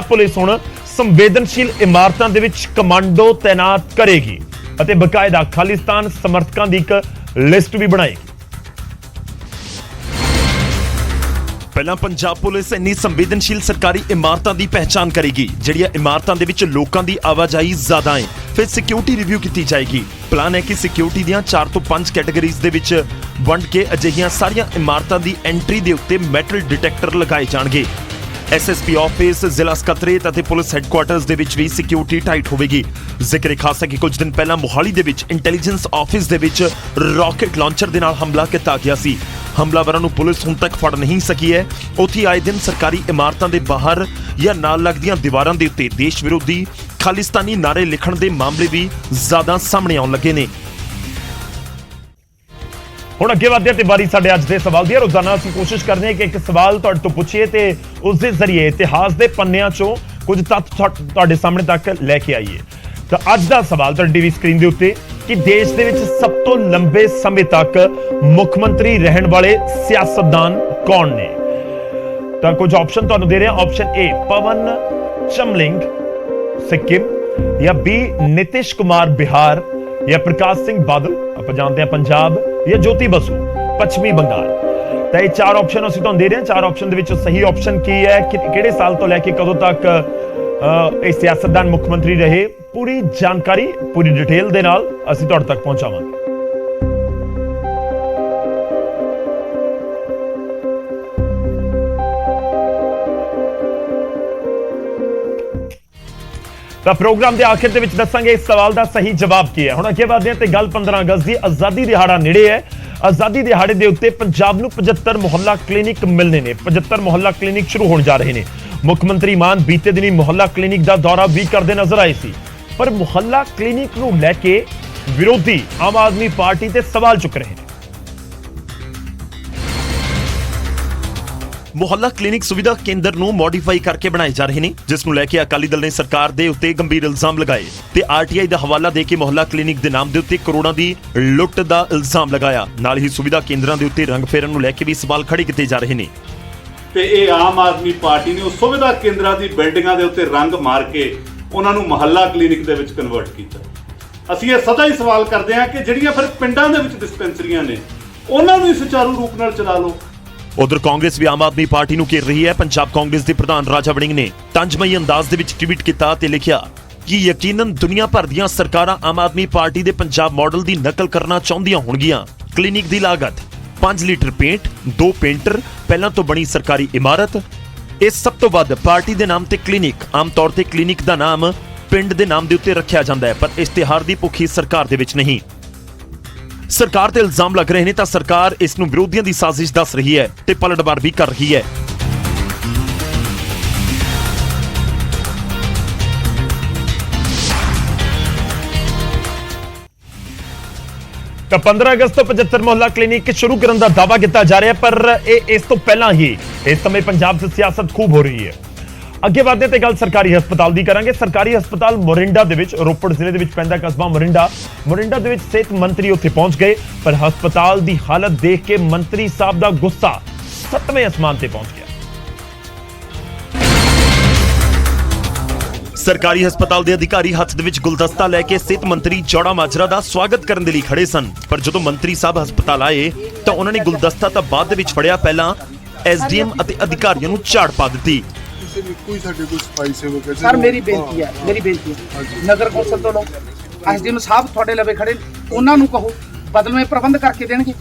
Police हुण संवेदनशील इमारतां दे विच commando तैनात करेगी ਅਤੇ ਬਕਾਇਦਾ ਖਾਲਿਸਤਾਨ ਸਮਰਥਕਾਂ ਦੀ ਇੱਕ ਲਿਸਟ ਵੀ ਬਣਾਏਗੀ। ਪਹਿਲਾਂ ਪੰਜਾਬ ਪੁਲਿਸ ਇੰਨੀ ਸੰਵੇਦਨਸ਼ੀਲ ਸਰਕਾਰੀ ਇਮਾਰਤਾਂ ਦੀ ਪਹਿਚਾਣ ਕਰੇਗੀ ਜਿਹੜੀਆਂ ਇਮਾਰਤਾਂ ਦੇ ਵਿੱਚ ਲੋਕਾਂ ਦੀ ਆਵਾਜਾਈ ਜ਼ਿਆਦਾ ਹੈ। ਫਿਰ ਸਿਕਿਉਰਿਟੀ ਰਿਵਿਊ ਕੀਤੀ ਜਾਏਗੀ। ਪਲਾਨ ਹੈ ਕਿ ਸਿਕਿਉਰਿਟੀ ਦੀਆਂ 4 ਤੋਂ 5 ਕੈਟਾਗਰੀਜ਼ ਦੇ ਵਿੱਚ ਵੰਡ ਕੇ ਅਜਿਹੀਆਂ ਸਾਰੀਆਂ ਇਮਾਰਤਾਂ ਦੀ ਐਂਟਰੀ ਦੇ ਉੱਤੇ ਮੈਟਲ ਡਿਟੈਕਟਰ ਲਗਾਏ ਜਾਣਗੇ। SSP ਆਫਿਸ, ਜ਼ਿਲ੍ਹਾ ਸਕੱਤਰੇਤ ਅਤੇ ਪੁਲਿਸ ਹੈੱਡਕੁਆਰਟਰਸ ਦੇ ਵਿੱਚ ਵੀ ਸਿਕਿਉਰਿਟੀ ਟਾਈਟ ਹੋਵੇਗੀ। ਜ਼ਿਕਰ ਖਾਸ ਹੈ ਕਿ ਕੁਝ ਦਿਨ ਪਹਿਲਾਂ ਮੋਹਾਲੀ ਦੇ ਵਿੱਚ ਇੰਟੈਲੀਜੈਂਸ ਆਫਿਸ ਦੇ ਵਿੱਚ ਰਾਕੇਟ ਲਾਂਚਰ ਦੇ ਨਾਲ ਹਮਲਾ ਕੀਤਾ ਗਿਆ ਸੀ। ਹਮਲਾਵਰਾਂ ਨੂੰ ਪੁਲਿਸ ਹੁਣ ਤੱਕ ਫੜ ਨਹੀਂ ਸਕੀ ਹੈ। ਉੱਥੇ ਆਏ ਦਿਨ ਸਰਕਾਰੀ ਇਮਾਰਤਾਂ ਦੇ ਬਾਹਰ ਜਾਂ ਨਾਲ ਲੱਗਦੀਆਂ ਦੀਵਾਰਾਂ ਦੇ ਉੱਤੇ ਦੇਸ਼ ਵਿਰੋਧੀ ਖਾਲਿਸਤਾਨੀ ਨਾਅਰੇ ਲਿਖਣ ਦੇ ਮਾਮਲੇ ਵੀ ਜ਼ਿਆਦਾ ਸਾਹਮਣੇ ਆਉਣ ਲੱਗੇ ਨੇ। ਹੁਣ ਅੱਗੇ ਵਧਦੇ ਤੇ ਬਾਰੀ ਸਾਡੇ ਅੱਜ ਦੇ ਸਵਾਲ ਦੀ। ਰੋਜ਼ਾਨਾ ਅਸੀਂ ਕੋਸ਼ਿਸ਼ ਕਰਦੇ ਹਾਂ ਕਿ ਇੱਕ ਸਵਾਲ ਤੁਹਾਡੇ ਤੋਂ ਪੁੱਛੀਏ ਤੇ ਉਸ ਦੇ ਜ਼ਰੀਏ ਇਤਿਹਾਸ ਦੇ ਪੰਨਿਆਂ ਚੋਂ ਕੁਝ ਤੱਥ ਤੁਹਾਡੇ ਸਾਹਮਣੇ ਤੱਕ ਲੈ ਕੇ ਆਈਏ। ਤਾਂ ਅੱਜ ਦਾ ਸਵਾਲ ਤੁਹਾਡੀ ਟੀਵੀ ਸਕਰੀਨ ਦੇ ਉੱਤੇ ਕਿ ਦੇਸ਼ ਦੇ ਵਿੱਚ ਸਭ ਤੋਂ ਲੰਬੇ ਸਮੇਂ ਤੱਕ ਮੁੱਖ ਮੰਤਰੀ ਰਹਿਣ ਵਾਲੇ ਸਿਆਸਤਦਾਨ ਕੌਣ ਨੇ? ਤਾਂ ਕੁਝ ਆਪਸ਼ਨ ਤੁਹਾਨੂੰ ਦੇ ਰਹੇ ਹਾਂ। ਆਪਸ਼ਨ A ਪਵਨ ਚਮਲਿੰਗ सिक्किम, या B नीतीश कुमार बिहार, या प्रकाश सिंह बादल आप जानते हैं पंजाब, या ज्योति बसु पश्चिमी बंगाल। तो ये 4 ऑप्शन ਅਸੀਂ ਤੁਹਾਨੂੰ ਦੇ ਰਹੇ ਹਾਂ। 4 ऑप्शन ਦੇ ਵਿੱਚ ਸਹੀ ऑप्शन ਕੀ ਹੈ, ਕਿਹੜੇ ਸਾਲ ਤੋਂ ਲੈ ਕੇ ਕਦੋਂ ਤੱਕ ਇਹ ਸਿਆਸਤਦਾਨ ਮੁੱਖ ਮੰਤਰੀ ਰਹੇ, ਪੂਰੀ ਜਾਣਕਾਰੀ ਪੂਰੀ ਡਿਟੇਲ ਦੇ ਨਾਲ ਅਸੀਂ ਤੁਹਾਡੇ ਤੱਕ ਪਹੁੰਚਾਵਾਂਗੇ। ਤਾਂ ਪ੍ਰੋਗਰਾਮ ਦੇ ਆਖਿਰ ਦੇ ਵਿੱਚ ਦੱਸਾਂਗੇ ਇਸ ਸਵਾਲ ਦਾ ਸਹੀ ਜਵਾਬ ਕੀ ਹੈ। ਹੁਣ ਅੱਗੇ ਵਧਦੇ ਹਾਂ ਤੇ ਗੱਲ 15 ਅਗਸਤ ਦੀ ਆਜ਼ਾਦੀ ਦਿਹਾੜਾ ਨੇੜੇ ਹੈ। ਆਜ਼ਾਦੀ ਦਿਹਾੜੇ ਦੇ ਉੱਤੇ ਪੰਜਾਬ ਨੂੰ 75 ਮੁਹੱਲਾ ਕਲੀਨਿਕ ਮਿਲਨੇ ਨੇ। 75 ਮੁਹੱਲਾ ਕਲੀਨਿਕ ਸ਼ੁਰੂ ਹੋਣ ਜਾ ਰਹੇ ਨੇ। ਮੁੱਖ ਮੰਤਰੀ ਮਾਨ ਬੀਤੇ ਦਿਨੀ ਮੁਹੱਲਾ ਕਲੀਨਿਕ ਦਾ ਦੌਰਾ ਵੀ ਕਰਦੇ ਨਜ਼ਰ ਆਏ ਸੀ, ਪਰ ਮੁਹੱਲਾ ਕਲੀਨਿਕ ਨੂੰ ਲੈ ਕੇ ਵਿਰੋਧੀ ਆਮ ਆਦਮੀ ਪਾਰਟੀ ਤੇ ਸਵਾਲ ਚੁੱਕ ਰਹੇ ਨੇ। ਮੁਹੱਲਾ ਕਲੀਨਿਕ ਸੁਵਿਧਾ ਕੇਂਦਰ ਨੂੰ ਮੋਡੀਫਾਈ ਕਰਕੇ ਬਣਾਏ ਜਾ ਰਹੇ ਨੇ, ਜਿਸ ਨੂੰ ਲੈ ਕੇ ਅਕਾਲੀ ਦਲ ਨੇ ਸਰਕਾਰ ਦੇ ਉੱਤੇ ਗੰਭੀਰ ਇਲਜ਼ਾਮ ਲਗਾਏ ਤੇ RTI ਦਾ ਹਵਾਲਾ ਦੇ ਕੇ ਮੁਹੱਲਾ ਕਲੀਨਿਕ ਦੇ ਨਾਮ ਦੇ ਉੱਤੇ ਕਰੋੜਾਂ ਦੀ ਲੁੱਟ ਦਾ ਇਲਜ਼ਾਮ ਲਗਾਇਆ। ਨਾਲ ਹੀ ਸੁਵਿਧਾ ਕੇਂਦਰਾਂ ਦੇ ਉੱਤੇ ਰੰਗ ਫੇਰਨ ਨੂੰ ਲੈ ਕੇ ਵੀ ਸਵਾਲ ਖੜੇ ਕੀਤੇ ਜਾ ਰਹੇ ਨੇ। ਤੇ ਇਹ ਆਮ ਆਦਮੀ ਪਾਰਟੀ ਨੇ ਉਸ ਸੁਵਿਧਾ ਕੇਂਦਰਾਂ ਦੀ ਬਿਲਡਿੰਗਾਂ ਦੇ ਉੱਤੇ ਰੰਗ ਮਾਰ ਕੇ ਉਹਨਾਂ ਨੂੰ ਮੁਹੱਲਾ ਕਲੀਨਿਕ ਦੇ ਵਿੱਚ ਕਨਵਰਟ ਕੀਤਾ। ਅਸੀਂ ਇਹ ਸਦਾ ਹੀ ਸਵਾਲ ਕਰਦੇ ਹਾਂ ਕਿ ਜਿਹੜੀਆਂ ਫਿਰ ਪਿੰਡਾਂ ਦੇ ਵਿੱਚ ਡਿਸਪੈਂਸਰੀਆਂ ਨੇ ਉਹਨਾਂ ਨੂੰ ਸੁਚਾਰੂ ਰੂਪ ਨਾਲ ਚਲਾ ਲਓ। ਉਧਰ ਕਾਂਗਰਸ ਵੀ ਆਮ ਆਦਮੀ ਪਾਰਟੀ ਨੂੰ ਘੇਰ ਰਹੀ ਹੈ। ਪੰਜਾਬ ਕਾਂਗਰਸ ਦੇ ਪ੍ਰਧਾਨ ਰਾਜਾ ਵੜਿੰਗ ਨੇ ਤੰਜਮਈ ਅੰਦਾਜ਼ ਦੇ ਵਿੱਚ ਟਵੀਟ ਕੀਤਾ ਤੇ ਲਿਖਿਆ ਕਿ ਯਕੀਨਨ ਦੁਨੀਆ ਭਰ ਦੀਆਂ ਸਰਕਾਰਾਂ ਆਮ ਆਦਮੀ ਪਾਰਟੀ ਦੇ ਪੰਜਾਬ ਮਾਡਲ ਦੀ ਨਕਲ ਕਰਨਾ ਚਾਹੁੰਦੀਆਂ ਹੋਣਗੀਆਂ। ਕਲੀਨਿਕ ਦੀ ਲਾਗਤ 5 ਲੀਟਰ ਪੇਂਟ, 2 ਪੇਂਟਰ, ਪਹਿਲਾਂ ਤੋਂ ਬਣੀ ਸਰਕਾਰੀ ਇਮਾਰਤ। ਇਹ ਸਭ ਤੋਂ ਵੱਧ ਪਾਰਟੀ ਦੇ ਨਾਮ ਤੇ ਕਲੀਨਿਕ। ਆਮ ਤੌਰ ਤੇ ਕਲੀਨਿਕ ਦਾ ਨਾਮ ਪਿੰਡ ਦੇ ਨਾਮ ਦੇ ਉੱਤੇ ਰੱਖਿਆ ਜਾਂਦਾ ਹੈ, ਪਰ ਇਸ਼ਤਿਹਾਰ ਦੀ ਭੁੱਖੀ ਸਰਕਾਰ ਦੇ ਵਿੱਚ ਨਹੀਂ। ਸਰਕਾਰ ਤੇ ਇਲਜ਼ਾਮ ਲੱਗ ਰਹੇ ਨੇ ਤਾਂ ਸਰਕਾਰ ਇਸ ਨੂੰ ਵਿਰੋਧੀਆਂ ਦੀ ਸਾਜ਼ਿਸ਼ ਦੱਸ ਰਹੀ ਹੈ ਤੇ ਪਲਟਵਾਰ ਵੀ ਕਰ ਰਹੀ ਹੈ। ਤਾਂ 15 ਅਗਸਤ ਤੋਂ 75 ਮੁਹੱਲਾ ਕਲੀਨਿਕ ਸ਼ੁਰੂ ਕਰਨ ਦਾ ਦਾਅਵਾ ਕੀਤਾ ਜਾ ਰਿਹਾ, ਪਰ ਇਹ ਇਸ ਤੋਂ ਪਹਿਲਾਂ ਹੀ ਇਸ ਸਮੇਂ ਪੰਜਾਬ 'ਚ ਸਿਆਸਤ ਖੂਬ ਹੋ ਰਹੀ ਹੈ। ਅੱਗੇ ਵਧਦੇ ਤੇ ਗੱਲ ਸਰਕਾਰੀ ਹਸਪਤਾਲ ਦੀ ਕਰਾਂਗੇ। ਸਰਕਾਰੀ ਹਸਪਤਾਲ ਮੋਰਿੰਡਾ ਦੇ ਵਿੱਚ, ਰੋਪੜ ਜ਼ਿਲ੍ਹੇ ਦੇ ਵਿੱਚ ਪੈਂਦਾ ਕਸਬਾ ਮੋਰਿੰਡਾ ਦੇ ਵਿੱਚ ਸਿਹਤ ਮੰਤਰੀ ਉੱਥੇ ਪਹੁੰਚ ਗਏ, ਪਰ ਹਸਪਤਾਲ ਦੀ ਹਾਲਤ ਦੇਖ ਕੇ ਮੰਤਰੀ ਸਾਹਿਬ ਦਾ ਗੁੱਸਾ 7ਵੇਂ ਅਸਮਾਨ ਤੇ ਪਹੁੰਚ ਗਿਆ। ਸਰਕਾਰੀ ਹਸਪਤਾਲ ਦੇ ਅਧਿਕਾਰੀ ਹੱਥ ਦੇ ਵਿੱਚ ਗੁਲਦਸਤਾ ਲੈ ਕੇ ਸਿਹਤ ਮੰਤਰੀ ਚੌੜਾ ਮਾਜਰਾ ਦਾ ਸਵਾਗਤ ਕਰਨ ਦੇ ਲਈ ਖੜੇ ਸਨ, ਪਰ ਜਦੋਂ ਮੰਤਰੀ ਸਾਹਿਬ ਹਸਪਤਾਲ ਆਏ ਤਾਂ ਉਹਨਾਂ ਨੇ ਗੁਲਦਸਤਾ ਤਾਂ ਬਾਅਦ ਦੇ ਵਿੱਚ ਫੜਿਆ, ਪਹਿਲਾਂ SDM ਅਤੇ ਅਧਿਕਾਰੀਆਂ ਨੂੰ ਝਾੜ ਪਾ ਦਿੱਤੀ। ਕੋਈ ਸਾਡੇ ਕੋਲ ਸਫਾਈ ਸੇਵਕ ਹੈ ਸਰ, ਮੇਰੀ ਬੇਨਤੀ ਹੈ ਨਗਰ ਕੌਂਸਲ ਤੋਂ ਲੋਕ SDM ਸਾਹਿਬ ਤੁਹਾਡੇ ਲਵੇ ਖੜੇ, ਉਹਨਾਂ ਨੂੰ ਕਹੋ ਬਦਲਵੇਂ ਪ੍ਰਬੰਧ ਕਰਕੇ ਦੇਣਗੇ।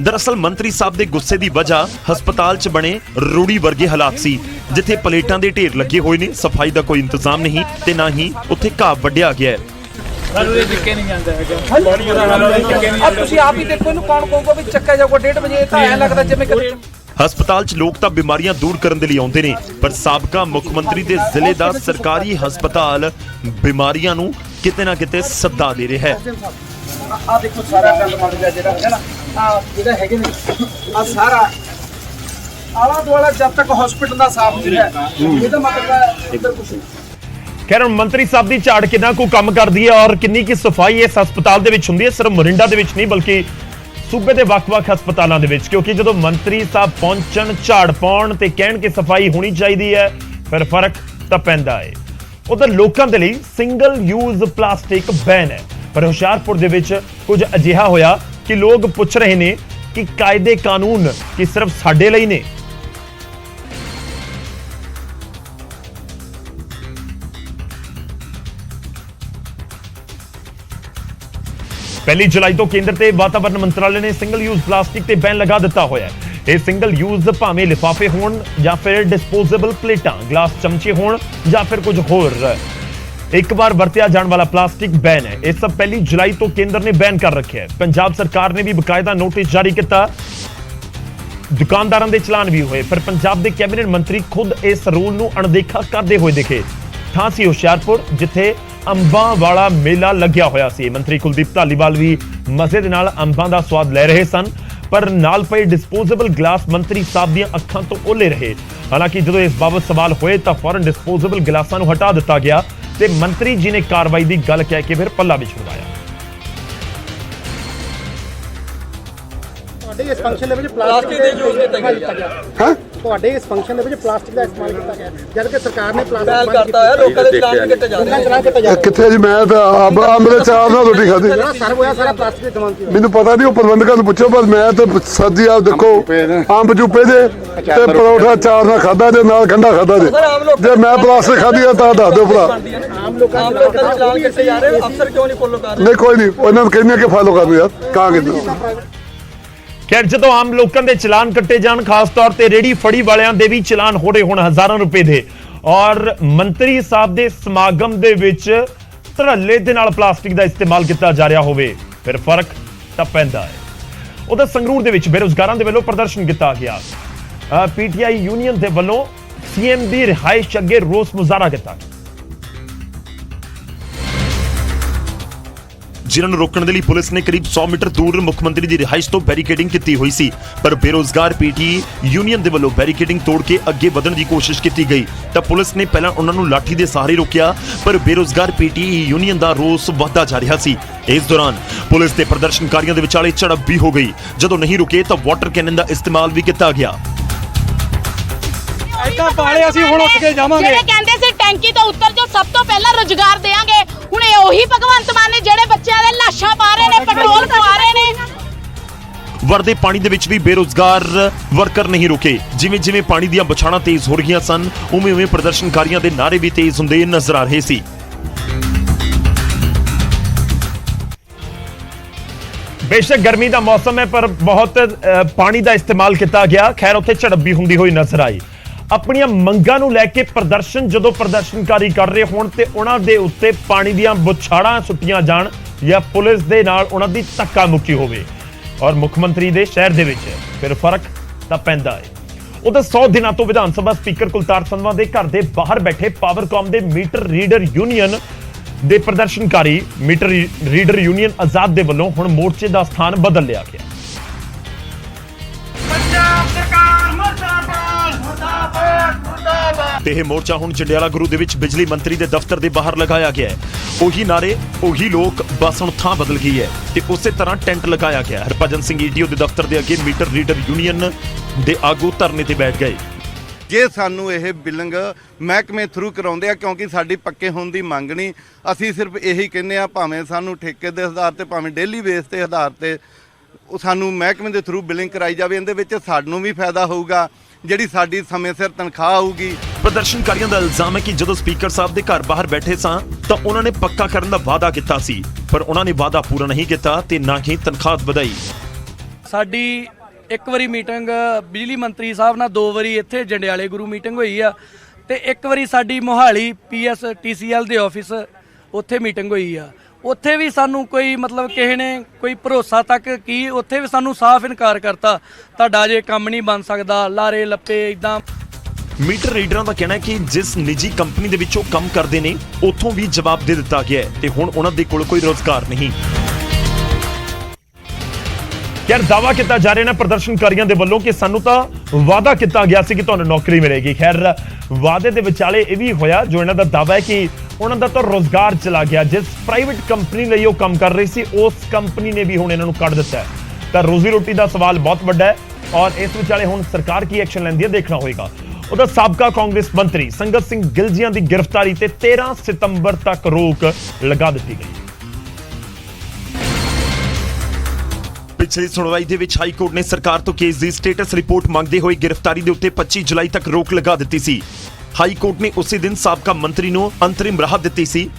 ਦਰਅਸਲ ਮੰਤਰੀ ਸਾਹਿਬ ਦੇ ਗੁੱਸੇ ਦੀ ਵਜ੍ਹਾ ਹਸਪਤਾਲ 'ਚ ਬਣੇ ਰੂੜੀ ਵਰਗੇ ਹਾਲਾਤ ਸੀ, ਜਿੱਥੇ ਪਲੇਟਾਂ ਦੇ ਢੇਰ ਲੱਗੇ ਹੋਏ ਨੇ, ਸਫਾਈ ਦਾ ਕੋਈ ਇੰਤਜ਼ਾਮ ਨਹੀਂ ਤੇ ਨਾ ਹੀ ਉੱਥੇ ਘਾਹ ਵੱਢਿਆ ਗਿਆ ਹੈ। ਤੁਸੀਂ ਆਪ ਹੀ ਦੇਖੋ ਇਹਨੂੰ ਕੌਣ ਕਹੂਗਾ ਵੀ ਚੱਕਿਆ ਜਾਊਗਾ 1:30 ਵਜੇ, ਤਾਂ ਐਂ ਲੱਗਦਾ ਜਿਵੇਂ ਹਸਪਤਾਲ 'ਚ ਲੋਕ ਤਾਂ ਬਿਮਾਰੀਆਂ ਦੂਰ ਕਰਨ ਦੇ ਲਈ ਆਉਂਦੇ ਨੇ, ਪਰ ਸਾਬਕਾ ਮੁੱਖ ਮੰਤਰੀ ਦੇ ਜ਼ਿਲ੍ਹੇ ਦਾ ਸਰਕਾਰੀ ਹਸਪਤਾਲ ਬਿਮਾਰੀਆਂ ਨੂੰ ਕਿਤੇ ਨਾ ਕਿਤੇ ਸੱਦਾ ਦੇ ਰਿਹਾ ਹੈ। ਆ ਦੇਖੋ ਸਾਰਾ ਗੰਦ ਮੰਦ ਜਿਹੜਾ ਹੈ ਨਾ, ਆ ਜਿਹੜਾ ਹੈਗੇ ਨੇ ਆ ਸਾਰਾ ਆਲਾ ਦੁਆਲਾ ਜਦ ਤੱਕ ਹਸਪੀਟਲ ਦਾ ਸਾਫ਼ ਨਹੀਂ ਹੈ ਇਹਦਾ ਮਤਲਬ ਹੈ ਇੱਧਰ ਕੁਝ ਨਹੀਂ। ਖੈਰ ਮੰਤਰੀ ਸਾਹਿਬ ਦੀ ਝਾੜ ਕਿੰਨਾ ਕੁ ਕੰਮ ਕਰਦੀ ਹੈ ਔਰ ਕਿੰਨੀ ਕੀ ਸਫਾਈ ਇਸ ਹਸਪਤਾਲ ਦੇ ਵਿੱਚ ਹੁੰਦੀ ਹੈ, ਸਿਰਫ ਮੋਰਿੰਡਾ ਦੇ ਵਿੱਚ ਨਹੀਂ ਬਲਕਿ ਸੂਬੇ ਦੇ ਵੱਖ-ਵੱਖ ਹਸਪਤਾਲਾਂ ਦੇ ਵਿੱਚ, ਕਿਉਂਕਿ ਜਦੋਂ ਮੰਤਰੀ ਸਾਹਿਬ ਪਹੁੰਚਣ, ਝਾੜ ਪਾਉਣ ਤੇ ਕਹਿਣ ਕਿ ਸਫਾਈ ਹੋਣੀ ਚਾਹੀਦੀ ਹੈ, ਫਿਰ ਫਰਕ ਤਾਂ ਪੈਂਦਾ ਹੈ। ਉਧਰ ਲੋਕਾਂ ਦੇ ਲਈ ਸਿੰਗਲ ਯੂਜ਼ ਪਲਾਸਟਿਕ ਬੈਨ ਹੈ, ਪਰ ਹੁਸ਼ਿਆਰਪੁਰ ਦੇ ਵਿੱਚ ਕੁਝ ਅਜਿਹਾ ਹੋਇਆ ਕਿ ਲੋਕ ਪੁੱਛ ਰਹੇ ਨੇ ਕਿ ਕਾਇਦੇ ਕਾਨੂੰਨ ਕੀ ਸਿਰਫ ਸਾਡੇ ਲਈ ਨੇ? ਪਹਿਲੀ ਜੁਲਾਈ ਤੋਂ ਕੇਂਦਰ ਤੇ ਵਾਤਾਵਰਣ ਮੰਤਰਾਲੇ ਨੇ ਸਿੰਗਲ ਯੂਜ਼ ਪਲਾਸਟਿਕ ਤੇ ਬੈਨ ਲਗਾ ਦਿੱਤਾ ਹੋਇਆ ਹੈ। ਇਹ ਸਿੰਗਲ ਯੂਜ਼ ਭਾਵੇਂ ਲਿਫਾਫੇ ਹੋਣ ਜਾਂ ਫਿਰ ਡਿਸਪੋਜ਼ੇਬਲ ਪਲੇਟਾਂ, ਗਲਾਸ ਚਮਚੇ ਹੋਣ ਜਾਂ ਫਿਰ ਕੁਝ ਹੋਰ, ਇੱਕ ਵਾਰ ਵਰਤਿਆ ਜਾਣ ਵਾਲਾ ਪਲਾਸਟਿਕ ਬੈਨ ਹੈ। ਇਹ ਸਭ ਪਹਿਲੀ ਜੁਲਾਈ ਤੋਂ ਕੇਂਦਰ ਨੇ ਬੈਨ ਕਰ ਰੱਖਿਆ ਹੈ। ਪੰਜਾਬ ਸਰਕਾਰ ਨੇ ਵੀ ਬਕਾਇਦਾ ਨੋਟਿਸ ਜਾਰੀ ਕੀਤਾ, ਦੁਕਾਨਦਾਰਾਂ ਦੇ ਚਲਾਨ ਵੀ ਹੋਏ, ਪਰ ਪੰਜਾਬ ਦੇ ਕੈਬਨਿਟ ਮੰਤਰੀ ਖੁਦ ਇਸ ਰੂਲ ਨੂੰ ਅਣਦੇਖਾ ਕਰਦੇ ਹੋਏ ਦਿਖੇ। ਥਾਂ ਸੀ ਹੁਸ਼ਿਆਰਪੁਰ, ਜਿੱਥੇ ਅੰਬਾਂ ਵਾਲਾ ਮੇਲਾ ਲੱਗਿਆ ਹੋਇਆ ਸੀ। ਮੰਤਰੀ ਕੁਲਦੀਪ ਧਾਲੀਵਾਲ ਵੀ ਮਜ਼ੇ ਦੇ ਨਾਲ ਅੰਬਾਂ ਦਾ ਸਵਾਦ ਲੈ ਰਹੇ ਸਨ, ਪਰ ਨਾਲ ਪਏ ਡਿਸਪੋਜ਼ੇਬਲ ਗਲਾਸ ਮੰਤਰੀ ਸਾਹਿਬ ਦੀਆਂ ਅੱਖਾਂ ਤੋਂ ਓਲੇ ਰਹੇ। ਹਾਲਾਂਕਿ ਜਦੋਂ ਇਸ ਬਾਬਤ ਸਵਾਲ ਹੋਏ ਤਾਂ ਫੌਰਨ ਡਿਸਪੋਜ਼ੇਬਲ ਗਲਾਸਾਂ ਨੂੰ ਹਟਾ ਦਿੱਤਾ ਗਿਆ ਤੇ ਮੰਤਰੀ ਜੀ ਨੇ ਕਾਰਵਾਈ ਦੀ ਗੱਲ ਕਹਿ ਕੇ ਫਿਰ ਪੱਲਾ ਵੀ ਛੁਡਵਾਇਆ। ਤੁਹਾਡੇ ਇਸ ਫੰਕਸ਼ਨ ਦੇ ਵਿੱਚ ਪਲਾਸਟਿਕ ਦਾ ਯੂਜ਼ ਕੀਤਾ ਗਿਆ। ਹਾਂ, ਤੁਹਾਡੇ ਇਸ ਫੰਕਸ਼ਨ ਦੇ ਵਿੱਚ ਪਲਾਸਟਿਕ ਦਾ ਇਸਤੇਮਾਲ ਕੀਤਾ ਗਿਆ, ਜਦ ਕਿ ਸਰਕਾਰ ਨੇ ਪਲਾਸਟਿਕ ਬੰਦ ਕਰਤਾ ਹੈ। ਲੋਕਾਂ ਦੇ ਚਲਾਨ ਕੱਟੇ ਜਾ ਰਹੇ ਨੇ। ਕਿੱਥੇ ਜੀ? ਮੈਂ ਤਾਂ ਅੰਬ ਦੇ ਚਾਰ ਨਾਲ ਰੋਟੀ ਖਾਧੀ। ਜਿਹੜਾ ਸਰਵ ਹੋਇਆ ਸਾਰਾ ਪਲਾਸਟਿਕ ਦੇ ਸਮਾਨ ਸੀ। ਮੈਨੂੰ ਪਤਾ ਨਹੀਂ, ਉਹ ਪ੍ਰਬੰਧਕਾਂ ਨੂੰ ਪੁੱਛੋ, ਪਰ ਮੈਂ ਤਾਂ ਸੱਜੀ ਆਪ ਦੇਖੋ ਅੰਬ ਚੁੱਪੇ ਜੇ ਤੇ ਪਰੌਠਾ ਚਾਰ ਨਾਲ ਖਾਦਾ ਜੇ, ਨਾਲ ਠੰਡਾ ਖਾਦਾ ਜੇ। ਜੇ ਮੈਂ ਪਲਾਸਟਿਕ ਖਾਧੀ ਆ ਤਾਂ ਦੱਸ ਦਿਓ ਭਰਾ। ਆਮ ਲੋਕਾਂ ਦੇ ਚਲਾਨ ਕੱਟੇ ਜਾ ਰਹੇ, ਅਫਸਰ ਕਿਉਂ ਨਹੀਂ ਫੋਲੋ ਕਰ ਰਹੇ? ਨਹੀਂ ਕੋਈ ਨਹੀਂ, ਉਹਨਾਂ ਨੂੰ ਕਹਿੰਦੇ ਕਿ ਫਾਲੋ ਕਰ ਦਿਓ ਯਾਰ, ਕਾਂਗੇ ਖੈਰ, ਜਦੋਂ ਆਮ ਲੋਕਾਂ ਦੇ ਚਲਾਨ ਕੱਟੇ ਜਾਣ, ਖਾਸ ਤੌਰ ਤੇ ਰੇੜੀ ਫੜੀ ਵਾਲਿਆਂ ਦੇ ਵੀ ਚਲਾਨ ਹੋ ਰਹੇ ਹੁਣ ਹਜ਼ਾਰਾਂ ਰੁਪਏ ਦੇ, ਔਰ ਮੰਤਰੀ ਸਾਹਿਬ ਦੇ ਸਮਾਗਮ ਦੇ ਵਿੱਚ ਧੜੱਲੇ ਦੇ ਨਾਲ ਪਲਾਸਟਿਕ ਦਾ ਇਸਤੇਮਾਲ ਕੀਤਾ ਜਾ ਰਿਹਾ ਹੋਵੇ, ਫਿਰ ਫਰਕ ਤਾਂ ਪੈਂਦਾ ਹੈ। ਉਹਦਾ ਸੰਗਰੂਰ ਦੇ ਵਿੱਚ ਬੇਰੁਜ਼ਗਾਰਾਂ ਦੇ ਵੱਲੋਂ ਪ੍ਰਦਰਸ਼ਨ ਕੀਤਾ ਗਿਆ। ਪੀਟੀਆਈ ਯੂਨੀਅਨ ਦੇ ਵੱਲੋਂ ਸੀਐਮ ਦੀ ਰਿਹਾਇਸ਼ ਅੱਗੇ ਰੋਸ ਮੁਜ਼ਾਹਰਾ ਕੀਤਾ। ਜਿਨ੍ਹਾਂ ਨੂੰ ਰੋਕਣ ਦੇ ਲਈ ਪੁਲਿਸ ਨੇ ਕਰੀਬ 100 ਮੀਟਰ ਦੂਰ ਮੁੱਖ ਮੰਤਰੀ ਦੀ ਰਿਹਾਇਸ਼ ਤੋਂ ਬੈਰੀਕੇਡਿੰਗ ਕੀਤੀ ਹੋਈ ਸੀ, ਪਰ ਬੇਰੋਜ਼ਗਾਰ ਪੀਟੀ ਯੂਨੀਅਨ ਦੇ ਵੱਲੋਂ ਬੈਰੀਕੇਡਿੰਗ ਤੋੜ ਕੇ ਅੱਗੇ ਵਧਣ ਦੀ ਕੋਸ਼ਿਸ਼ ਕੀਤੀ ਗਈ ਤਾਂ ਪੁਲਿਸ ਨੇ ਪਹਿਲਾਂ ਉਹਨਾਂ ਨੂੰ ਲਾਠੀ ਦੇ ਸਹਾਰੇ ਰੋਕਿਆ, ਪਰ ਬੇਰੋਜ਼ਗਾਰ ਪੀਟੀ ਯੂਨੀਅਨ ਦਾ ਰੋਸ ਵਧਦਾ ਜਾ ਰਿਹਾ ਸੀ। ਇਸ ਦੌਰਾਨ ਪੁਲਿਸ ਤੇ ਪ੍ਰਦਰਸ਼ਨਕਾਰੀਆਂ ਦੇ ਵਿਚਾਲੇ ਝੜਪ ਵੀ ਹੋ ਗਈ। ਜਦੋਂ ਨਹੀਂ ਰੁਕੇ ਤਾਂ ਵਾਟਰ ਕੈਨਨ ਦਾ ਇਸਤੇਮਾਲ ਵੀ ਕੀਤਾ ਗਿਆ। ਐਦਾਂ ਪਾਲੇ ਅਸੀਂ ਹੁਣ ਉੱਠ ਕੇ ਜਾਵਾਂਗੇ। ਜਿਹੜੇ ਕਹਿੰਦੇ ਸੀ ਟੈਂਕੀ ਤੋਂ ਉੱਤਰ ਜੋ, ਸਭ ਤੋਂ ਪਹਿਲਾਂ ਰੁਜ਼ਗਾਰ ਦੇਾਂਗੇ, ਹੁਣ ਇਹ ਉਹੀ ਭਗਵੰਤ ਮਾਨ ਨੇ ਜਿਹੜੇ ਬੱਚਿਆਂ ਦੇ ਲਾਸ਼ਾਂ ਪਾ ਰਹੇ ਨੇ, ਪੈਟਰੋਲ ਪਵਾ ਰਹੇ ਨੇ। ਵਰਦੇ ਪਾਣੀ ਦੇ ਵਿੱਚ ਵੀ ਬੇਰੋਜ਼ਗਾਰ ਵਰਕਰ ਨਹੀਂ ਰੁਕੇ। ਜਿਵੇਂ ਜਿਵੇਂ ਪਾਣੀ ਦੀਆਂ ਬਛਾਣਾ ਤੇਜ਼ ਹੋ ਰਹੀਆਂ ਸਨ, ਉਵੇਂ ਉਵੇਂ ਪ੍ਰਦਰਸ਼ਨਕਾਰੀਆਂ ਦੇ ਨਾਅਰੇ ਵੀ ਤੇਜ਼ ਹੁੰਦੇ ਨਜ਼ਰ ਆ ਰਹੇ ਸੀ। ਬੇਸ਼ੱਕ ਗਰਮੀ ਦਾ ਮੌਸਮ ਹੈ, ਪਰ ਬਹੁਤ ਪਾਣੀ ਦਾ ਇਸਤੇਮਾਲ ਕੀਤਾ ਗਿਆ। ਖੈਰ, ਉੱਥੇ ਝੜਪ ਵੀ ਹੁੰਦੀ ਹੋਈ ਨਜ਼ਰ ਆਈ। ਆਪਣੀਆਂ ਮੰਗਾਂ ਨੂੰ ਲੈ ਕੇ ਪ੍ਰਦਰਸ਼ਨ ਜਦੋਂ ਪ੍ਰਦਰਸ਼ਨਕਾਰੀ ਕਰ ਰਹੇ ਹੋਣ ਤੇ ਉਹਨਾਂ ਦੇ ਉੱਤੇ ਪਾਣੀ ਦੀਆਂ ਬੁਛਾੜਾਂ ਸੁੱਟੀਆਂ ਜਾਣ ਜਾਂ ਪੁਲਿਸ ਦੇ ਨਾਲ ਉਹਨਾਂ ਦੀ ਧੱਕਾ ਮੁੱਕੀ ਹੋਵੇ ਔਰ ਮੁੱਖ ਮੰਤਰੀ ਦੇ ਸ਼ਹਿਰ ਦੇ ਵਿੱਚ, ਫਿਰ ਫਰਕ ਤਾਂ ਪੈਂਦਾ ਹੈ। ਉਹਦਾ 100 ਦਿਨਾਂ ਤੋਂ ਵਿਧਾਨ ਸਭਾ ਸਪੀਕਰ ਕੁਲਤਾਰ ਸੰਧਵਾ ਦੇ ਘਰ ਦੇ ਬਾਹਰ ਬੈਠੇ ਪਾਵਰਕਾਮ ਦੇ ਮੀਟਰ ਰੀਡਰ ਯੂਨੀਅਨ ਦੇ ਪ੍ਰਦਰਸ਼ਨਕਾਰੀ ਮੀਟਰ ਰੀਡਰ ਯੂਨੀਅਨ ਆਜ਼ਾਦ ਦੇ ਵੱਲੋਂ ਹੁਣ ਮੋਰਚੇ ਦਾ ਸਥਾਨ ਬਦਲ ਲਿਆ ਗਿਆ। ਤੇ ਇਹ ਮੋਰਚਾ ਹੁਣ ਜੰਡਿਆਲਾ ਗੁਰੂ ਦੇ ਵਿੱਚ ਬਿਜਲੀ ਮੰਤਰੀ ਦੇ ਦਫ਼ਤਰ ਦੇ ਬਾਹਰ ਲਗਾਇਆ ਗਿਆ ਹੈ। ਉਹੀ ਨਾਰੇ, ਉਹੀ ਲੋਕ, ਬਸ ਹੁਣ ਥਾਂ ਬਦਲ ਗਈ ਹੈ ਤੇ ਉਸੇ ਤਰ੍ਹਾਂ ਟੈਂਟ ਲਗਾਇਆ ਗਿਆ। ਹਰਭਜਨ ਸਿੰਘ ਈਟੀਓ ਦੇ ਦਫ਼ਤਰ ਦੇ ਅੱਗੇ ਮੀਟਰ ਰੀਡਰ ਯੂਨੀਅਨ ਦੇ ਆਗੂ ਧਰਨੇ ਤੇ ਬੈਠ ਗਏ। ਜੇ ਸਾਨੂੰ ਇਹ ਬਿਲਿੰਗ ਮਹਿਕਮੇ ਥਰੂ ਕਰਾਉਂਦੇ ਆ, ਕਿਉਂਕਿ ਸਾਡੀ ਪੱਕੇ ਹੋਣ ਦੀ ਮੰਗ ਨਹੀਂ, ਅਸੀਂ ਸਿਰਫ ਇਹੀ ਕਹਿੰਦੇ ਆ, ਭਾਵੇਂ ਸਾਨੂੰ ਠੇਕੇ ਦੇ ਆਧਾਰ ਤੇ, ਭਾਵੇਂ ਡੇਲੀ ਬੇਸ ਤੇ ਆਧਾਰ ਤੇ ਉਹ ਸਾਨੂੰ ਮਹਿਕਮੇ ਦੇ ਥਰੂ ਬਿਲਿੰਗ ਕਰਾਈ ਜਾਵੇ। ਇਹਦੇ ਵਿੱਚ ਸਾਨੂੰ ਵੀ ਫਾਇਦਾ ਹੋਊਗਾ, ਜਿਹੜੀ ਸਾਡੀ ਸਮੇਂ ਸਿਰ ਤਨਖਾਹ ਆਊਗੀ। ਪ੍ਰਦਰਸ਼ਨਕਾਰੀਆਂ ਦਾ ਇਲਜ਼ਾਮ ਹੈ ਕਿ ਜਦੋਂ ਸਪੀਕਰ ਸਾਹਿਬ ਦੇ ਘਰ ਬਾਹਰ ਬੈਠੇ ਸਾਂ ਤਾਂ ਉਹਨਾਂ ਨੇ ਪੱਕਾ ਕਰਨ ਦਾ ਵਾਅਦਾ ਕੀਤਾ ਸੀ, ਪਰ ਉਹਨਾਂ ਨੇ ਵਾਅਦਾ ਪੂਰਾ ਨਹੀਂ ਕੀਤਾ ਤੇ ਨਾ ਹੀ ਤਨਖਾਹ ਵਧਾਈ। ਸਾਡੀ ਇੱਕ ਵਾਰੀ ਮੀਟਿੰਗ ਬਿਜਲੀ ਮੰਤਰੀ ਸਾਹਿਬ ਨਾਲ, 2 ਵਾਰੀ ਇੱਥੇ ਜੰਡਿਆਲੇ ਗੁਰੂ ਮੀਟਿੰਗ ਹੋਈ ਆ ਤੇ ਇੱਕ ਵਾਰੀ ਸਾਡੀ ਮੋਹਾਲੀ ਪੀਐਸ ਟੀਸੀਐਲ ਦੇ ਆਫਿਸ ਉੱਥੇ ਮੀਟਿੰਗ ਹੋਈ ਆ। ਉੱਥੇ ਵੀ ਸਾਨੂੰ ਕੋਈ ਮਤਲਬ ਕਿਸੇ ਨੇ ਕੋਈ ਭਰੋਸਾ ਤੱਕ ਕੀ, ਉੱਥੇ ਵੀ ਸਾਨੂੰ ਸਾਫ਼ ਇਨਕਾਰ ਕਰਤਾ, ਤੁਹਾਡਾ ਅਜੇ ਕੰਮ ਨਹੀਂ ਬਣ ਸਕਦਾ, ਲਾਰੇ ਲੱਪੇ ਇਦਾਂ। ਮੀਟਰ ਰੀਡਰਾਂ ਦਾ ਕਹਿਣਾ ਹੈ ਕਿ ਜਿਸ ਨਿੱਜੀ ਕੰਪਨੀ ਦੇ ਵਿੱਚ ਉਹ ਕੰਮ ਕਰਦੇ ਨੇ, ਉੱਥੋਂ ਵੀ ਜਵਾਬ ਦੇ ਦਿੱਤਾ ਗਿਆ ਹੈ ਤੇ ਹੁਣ ਉਹਨਾਂ ਦੇ ਕੋਲ ਕੋਈ ਰੋਜ਼ਗਾਰ ਨਹੀਂ। ਯਾਰ, ਦਾਅਵਾ ਕੀਤਾ ਜਾ ਰਿਹਾ ਨਾ ਪ੍ਰਦਰਸ਼ਨਕਾਰੀਆਂ ਦੇ ਵੱਲੋਂ ਕਿ ਸਾਨੂੰ ਤਾਂ ਵਾਅਦਾ ਕੀਤਾ ਗਿਆ ਸੀ ਕਿ ਤੁਹਾਨੂੰ ਨੌਕਰੀ ਮਿਲੇਗੀ। ਖੈਰ, ਵਾਅਦੇ ਦੇ ਵਿਚਾਲੇ ਇਹ ਵੀ ਹੋਇਆ ਜੋ ਇਹਨਾਂ ਦਾ ਦਾਅਵਾ ਹੈ ਕਿ ਉਹਨਾਂ ਦਾ ਤਾਂ ਰੋਜ਼ਗਾਰ ਚਲਾ ਗਿਆ। ਜਿਸ ਪ੍ਰਾਈਵੇਟ ਕੰਪਨੀ ਲਈ ਉਹ ਕੰਮ ਕਰ ਰਹੀ ਸੀ, ਉਸ ਕੰਪਨੀ ਨੇ ਵੀ ਹੁਣ ਇਹਨਾਂ ਨੂੰ ਕੱਢ ਦਿੱਤਾ ਹੈ। ਤਾਂ ਰੋਜ਼ੀ ਰੋਟੀ ਦਾ ਸਵਾਲ ਬਹੁਤ ਵੱਡਾ ਹੈ ਔਰ ਇਸ ਵਿਚਾਲੇ ਹੁਣ ਸਰਕਾਰ ਕੀ ਐਕਸ਼ਨ ਲੈਂਦੀ ਹੈ, ਦੇਖਣਾ ਹੋਏਗਾ। ਉਹਦਾ ਸਾਬਕਾ ਕਾਂਗਰਸ ਮੰਤਰੀ ਸੰਗਤ ਸਿੰਘ ਗਿਲਜੀਆਂ ਦੀ ਗ੍ਰਿਫਤਾਰੀ ਤੇ 13 ਸਤੰਬਰ ਤੱਕ ਰੋਕ ਲਗਾ ਦਿੱਤੀ ਗਈ। ਪਿਛਲੀ ਸੁਣਵਾਈ ਦੇ ਵਿੱਚ ਹਾਈ ਕੋਰਟ ਨੇ ਸਰਕਾਰ ਤੋਂ ਕੇਸ ਦੀ ਸਟੇਟਸ ਰਿਪੋਰਟ ਮੰਗਦੇ ਹੋਏ ਗ੍ਰਿਫਤਾਰੀ ਦੇ ਉੱਤੇ 25 ਜੁਲਾਈ ਤੱਕ ਰੋਕ ਲਗਾ ਦਿੱਤੀ ਸੀ। ਹਾਈ ਕੋਰਟ ਨੇ ਉਸੇ ਦਿਨ ਸਾਬਕਾ ਮੰਤਰੀ ਨੂੰ ਅੰਤਰਿਮ ਰਾਹਤ ਦਿੱਤੀ ਸੀ।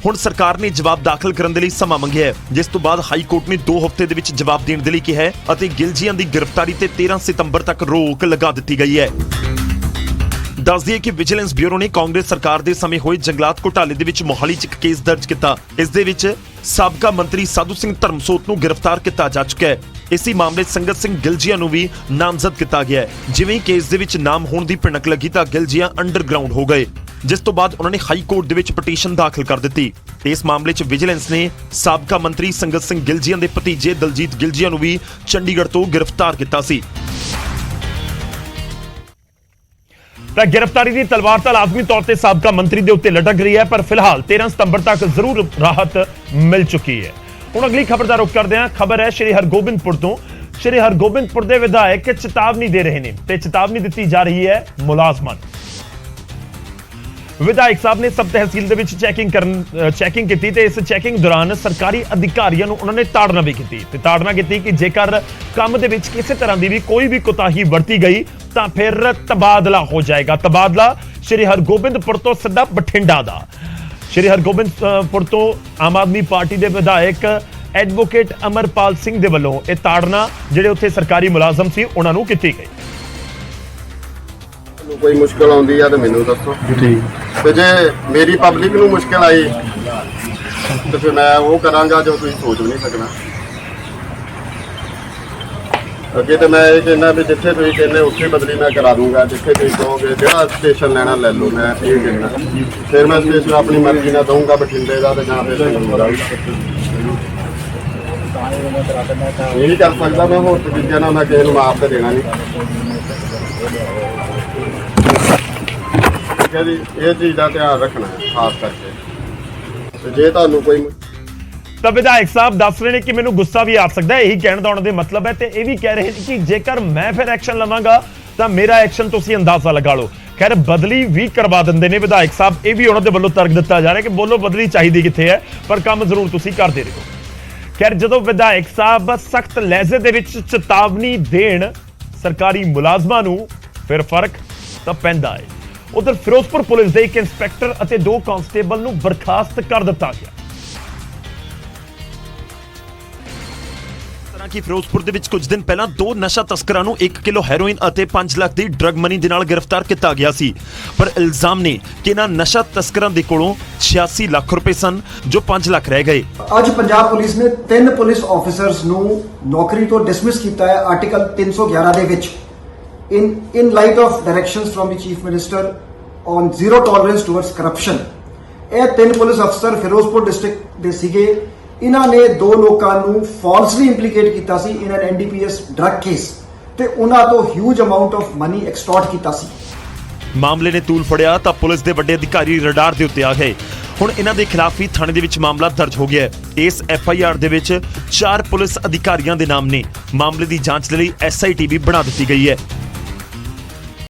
ਹੁਣ ਸਰਕਾਰ ਨੇ ਜਵਾਬ ਦਾਖਲ ਕਰਨ ਦੇ ਲਈ ਸਮਾਂ ਮੰਗਿਆ ਹੈ, ਜਿਸ ਤੋਂ ਬਾਅਦ ਹਾਈ ਕੋਰਟ ਨੇ 2 ਹਫ਼ਤੇ ਦੇ ਵਿੱਚ ਜਵਾਬ ਦੇਣ ਦੇ ਲਈ ਕਿਹਾ ਹੈ ਅਤੇ ਗਿਲਜੀਆਂ ਦੀ ਗ੍ਰਿਫਤਾਰੀ ਤੇ 13 ਸਤੰਬਰ ਤੱਕ ਰੋਕ ਲਗਾ ਦਿੱਤੀ ਗਈ ਹੈ। ਦੱਸ ਦਈਏ ਕਿ ਵਿਜੀਲੈਂਸ ਬਿਊਰੋ ਨੇ ਕਾਂਗਰਸ ਸਰਕਾਰ ਦੇ ਸਮੇਂ ਹੋਏ ਜੰਗਲਾਤ ਘੁਟਾਲੇ ਦੇ ਵਿੱਚ ਮੋਹਾਲੀ 'ਚ ਇੱਕ ਕੇਸ ਦਰਜ ਕੀਤਾ। ਇਸ ਦੇ ਵਿੱਚ ਸਾਬਕਾ ਮੰਤਰੀ ਸਾਧੂ ਸਿੰਘ ਧਰਮਸੋਤ ਨੂੰ ਗ੍ਰਿਫਤਾਰ ਕੀਤਾ ਜਾ ਚੁੱਕਾ ਹੈ। ਇਸੇ ਮਾਮਲੇ 'ਚ ਸੰਗਤ ਸਿੰਘ ਗਿਲਜੀਆਂ ਨੂੰ ਵੀ ਨਾਮਜ਼ਦ ਕੀਤਾ ਗਿਆ ਹੈ। ਜਿਵੇਂ ਹੀ ਕੇਸ ਦੇ ਵਿੱਚ ਨਾਮ ਹੋਣ ਦੀ ਭਿਣਕ ਲੱਗੀ ਤਾਂ ਗਿਲਜੀਆਂ ਅੰਡਰਗਰਾਉਂਡ ਹੋ ਗਏ, ਜਿਸ ਤੋਂ ਬਾਅਦ ਉਹਨਾਂ ਨੇ ਹਾਈ ਕੋਰਟ ਦੇ ਵਿੱਚ ਪਟੀਸ਼ਨ ਦਾਖਲ ਕਰ ਦਿੱਤੀ। ਇਸ ਮਾਮਲੇ 'ਚ ਵਿਜੀਲੈਂਸ ਨੇ ਸਾਬਕਾ ਮੰਤਰੀ ਸੰਗਤ ਸਿੰਘ ਗਿਲਜੀਆਂ ਦੇ ਭਤੀਜੇ ਦਲਜੀਤ ਗਿਲਜੀਆਂ ਨੂੰ ਵੀ ਚੰਡੀਗੜ੍ਹ ਤੋਂ ਗ੍ਰਿਫਤਾਰ ਕੀਤਾ ਸੀ। ਤਾਂ ਗ੍ਰਿਫਤਾਰੀ ਦੀ ਤਲਵਾਰ ਤਾਂ ਲਾਜ਼ਮੀ ਤੌਰ ਤੇ ਸਾਬਕਾ ਮੰਤਰੀ ਦੇ ਉੱਤੇ ਲਟਕ ਰਹੀ ਹੈ, ਪਰ ਫਿਲਹਾਲ 13 ਸਤੰਬਰ ਤੱਕ ਜ਼ਰੂਰ ਰਾਹਤ ਮਿਲ ਚੁੱਕੀ ਹੈ। ਹੁਣ ਅਗਲੀ ਖਬਰ ਦਾ ਰੁਖ ਕਰਦੇ ਹਾਂ। ਖਬਰ ਹੈ ਸ਼੍ਰੀ ਹਰਗੋਬਿੰਦਪੁਰ ਤੋਂ। ਸ਼੍ਰੀ ਹਰਗੋਬਿੰਦਪੁਰ ਦੇ ਵਿਧਾਇਕ ਚੇਤਾਵਨੀ ਦੇ ਰਹੇ ਨੇ ਤੇ ਚੇਤਾਵਨੀ ਦਿੱਤੀ ਜਾ ਰਹੀ ਹੈ ਮੁਲਾਜ਼ਮਾਂ ਨੂੰ। ਵਿਧਾਇਕ ਸਾਹਿਬ ਨੇ ਸਬ ਤਹਿਸੀਲ ਦੇ ਵਿੱਚ ਚੈਕਿੰਗ ਕੀਤੀ ਤੇ ਇਸ ਚੈਕਿੰਗ ਦੌਰਾਨ ਸਰਕਾਰੀ ਅਧਿਕਾਰੀਆਂ ਨੂੰ ਉਹਨਾਂ ਨੇ ਤਾੜਨਾ ਵੀ ਕੀਤੀ ਤੇ ਤਾੜਨਾ ਕੀਤੀ ਕਿ ਜੇਕਰ ਕੰਮ ਦੇ ਵਿੱਚ ਕਿਸੇ ਤਰ੍ਹਾਂ ਦੀ ਵੀ ਕੋਈ ਵੀ ਕੋਤਾਹੀ ਵਰਤੀ ਗਈ ਤਾਂ ਫਿਰ ਤਬਾਦਲਾ ਹੋ ਜਾਏਗਾ। ਤਬਾਦਲਾ ਸ਼੍ਰੀ ਹਰਗੋਬਿੰਦਪੁਰ ਤੋਂ ਸਿੱਧਾ ਬਠਿੰਡਾ ਦਾ। ਸ਼੍ਰੀ ਹਰਗੋਬਿੰਦਪੁਰ ਤੋਂ ਆਮ ਆਦਮੀ ਪਾਰਟੀ ਦੇ ਵਿਧਾਇਕ ਐਡਵੋਕੇਟ ਅਮਰਪਾਲ ਸਿੰਘ ਦੇ ਵੱਲੋਂ ਇਹ ਤਾੜਨਾ ਜਿਹੜੇ ਉੱਥੇ ਸਰਕਾਰੀ ਮੁਲਾਜ਼ਮ ਸੀ ਉਹਨਾਂ ਨੂੰ ਕੀਤੀ ਗਈ। ਕੋਈ ਮੁਸ਼ਕਲ ਆਉਂਦੀ ਆ ਤਾਂ ਮੈਨੂੰ ਦੱਸੋ ਤੇ ਜੇ ਮੇਰੀ ਪਬਲਿਕ ਨੂੰ ਮੁਸ਼ਕਲ ਆਈ ਤੇ ਫਿਰ ਮੈਂ ਉਹ ਕਰਾਂਗਾ ਜੋ ਤੁਸੀਂ ਸੋਚ ਵੀ ਨਹੀਂ ਸਕਣਾ। ਅੱਗੇ ਤੇ ਮੈਂ ਇਹ ਕਹਿੰਦਾ ਵੀ ਜਿੱਥੇ ਤੁਸੀਂ ਕਹਿੰਦੇ ਉੱਥੇ ਬਦਲੀ ਮੈਂ ਕਰਾ ਦੂੰਗਾ, ਜਿੱਥੇ ਤੁਸੀਂ ਕਹੋਗੇ ਜਿਹੜਾ ਸਟੇਸ਼ਨ ਲੈਣਾ ਲੈ ਲਓ, ਮੈਂ ਇਹ ਕਹਿੰਦਾ ਫਿਰ ਮੈਂ ਸਟੇਸ਼ਨ ਆਪਣੀ ਮਰਜ਼ੀ ਨਾਲ ਦਊਂਗਾ ਬਠਿੰਡੇ ਦਾ ਤੇ ਜਾਂ ਫਿਰ ਇਹ ਨਹੀਂ ਕਰ ਸਕਦਾ ਮੈਂ ਹੋਰ ਤਰੀਕਿਆਂ ਨਾਲ, ਮੈਂ ਕਿਸੇ ਨੂੰ ਮਾਫ ਤੇ ਦੇਣਾ ਨਹੀਂ। ਇਹ ਚੀਜ਼ ਦਾ ਧਿਆਨ ਰੱਖਣਾ ਹੈ ਖਾਸ ਕਰਕੇ। ਤੇ ਜੇ ਤੁਹਾਨੂੰ ਕੋਈ ਤਾਂ ਵਿਧਾਇਕ ਸਾਹਿਬ ਦੱਸ ਰਹੇ ਨੇ ਕਿ ਮੈਨੂੰ ਗੁੱਸਾ ਵੀ ਆ ਸਕਦਾ ਹੈ, ਇਹੀ ਕਹਿਣ ਦਾ ਉਹਨਾਂ ਦੇ ਮਤਲਬ ਹੈ ਤੇ ਇਹ ਵੀ ਕਹਿ ਰਹੇ ਨੇ ਕਿ ਜੇਕਰ ਮੈਂ ਫਿਰ ਐਕਸ਼ਨ ਲਵਾਂਗਾ ਤਾਂ ਮੇਰਾ ਐਕਸ਼ਨ ਤੁਸੀਂ ਅੰਦਾਜ਼ਾ ਲਗਾ ਲਓ। ਖੈਰ ਬਦਲੀ ਵੀ ਕਰਵਾ ਦਿੰਦੇ ਨੇ ਵਿਧਾਇਕ ਸਾਹਿਬ, ਇਹ ਵੀ ਉਹਨਾਂ ਦੇ ਵੱਲੋਂ ਤਰਕ ਦਿੱਤਾ ਜਾ ਰਿਹਾ ਕਿ ਬੋਲੋ ਬਦਲੀ ਚਾਹੀਦੀ ਕਿੱਥੇ ਹੈ, ਪਰ ਕੰਮ ਜ਼ਰੂਰ ਤੁਸੀਂ ਕਰਦੇ ਰਹੋ। ਖੈਰ ਜਦੋਂ ਵਿਧਾਇਕ ਸਾਹਿਬ ਸਖਤ ਲਹਿਜ਼ੇ ਦੇ ਵਿੱਚ ਚੇਤਾਵਨੀ ਦੇਣ ਸਰਕਾਰੀ ਮੁਲਾਜ਼ਮਾਂ ਨੂੰ, ਫਿਰ ਫਰਕ ਤਾਂ ਪੈਂਦਾ ਹੈ। ਉਧਰ ਫਿਰੋਜ਼ਪੁਰ ਪੁਲਿਸ ਦੇ ਇੱਕ ਇੰਸਪੈਕਟਰ ਅਤੇ 2 ਕਾਂਸਟੇਬਲ ਨੂੰ ਬਰਖਾਸਤ ਕਰ ਦਿੱਤਾ ਗਿਆ। ਕਿ ਫਿਰੋਜ਼ਪੁਰ ਦੇ ਵਿੱਚ ਕੁਝ ਦਿਨ ਪਹਿਲਾਂ 2 ਨਸ਼ਾ ਤਸਕਰਾਂ ਨੂੰ 1 ਕਿਲੋ ਹੈਰੋਇਨ ਅਤੇ 5 ਲੱਖ ਦੀ ਡਰਗ ਮਨੀ ਦੇ ਨਾਲ ਗ੍ਰਿਫਤਾਰ ਕੀਤਾ ਗਿਆ ਸੀ, ਪਰ ਇਲਜ਼ਾਮ ਨੇ ਕਿ ਇਹਨਾਂ ਨਸ਼ਾ ਤਸਕਰਾਂ ਦੇ ਕੋਲੋਂ 86 ਲੱਖ ਰੁਪਏ ਸਨ ਜੋ 5 ਲੱਖ ਰਹਿ ਗਏ। ਅੱਜ ਪੰਜਾਬ ਪੁਲਿਸ ਨੇ 3 ਪੁਲਿਸ ਆਫੀਸਰਸ ਨੂੰ ਨੌਕਰੀ ਤੋਂ ਡਿਸਮਿਸ ਕੀਤਾ ਹੈ ਆਰਟੀਕਲ 311 ਦੇ ਵਿੱਚ in light of directions from the chief minister on zero tolerance towards corruption। ਇਹ 3 ਪੁਲਿਸ ਅਫਸਰ ਫਿਰੋਜ਼ਪੁਰ ਡਿਸਟ੍ਰਿਕਟ ਦੇ ਸੀਗੇ। ਇਹਨਾਂ ਨੇ 2 ਲੋਕਾਂ ਨੂੰ ਫਾਲਸਲੀ ਇੰਪਲੀਕੇਟ ਕੀਤਾ ਸੀ ਇਨ ਐਨ NDPS ਡਰਗ ਕੇਸ ਤੇ ਉਹਨਾਂ ਤੋਂ ਹਿਊਜ ਅਮਾਉਂਟ ਆਫ ਮਨੀ ਐਕਸਟੋਰਟ ਕੀਤਾ ਸੀ। ਮਾਮਲੇ ਨੇ ਤੂਲ ਫੜਿਆ ਤਾਂ ਪੁਲਿਸ ਦੇ ਵੱਡੇ ਅਧਿਕਾਰੀ ਰਡਾਰ ਦੇ ਉੱਤੇ ਆ ਗਏ। ਹੁਣ ਇਹਨਾਂ ਦੇ ਖਿਲਾਫ ਵੀ ਥਾਣੇ ਦੇ ਵਿੱਚ ਮਾਮਲਾ ਦਰਜ ਹੋ ਗਿਆ ਹੈ। ਇਸ FIR ਦੇ ਵਿੱਚ 4 ਪੁਲਿਸ ਅਧਿਕਾਰੀਆਂ ਦੇ ਨਾਮ ਨੇ। ਮਾਮਲੇ ਦੀ ਜਾਂਚ ਲਈ SIT ਵੀ ਬਣਾ ਦਿੱਤੀ ਗਈ ਹੈ।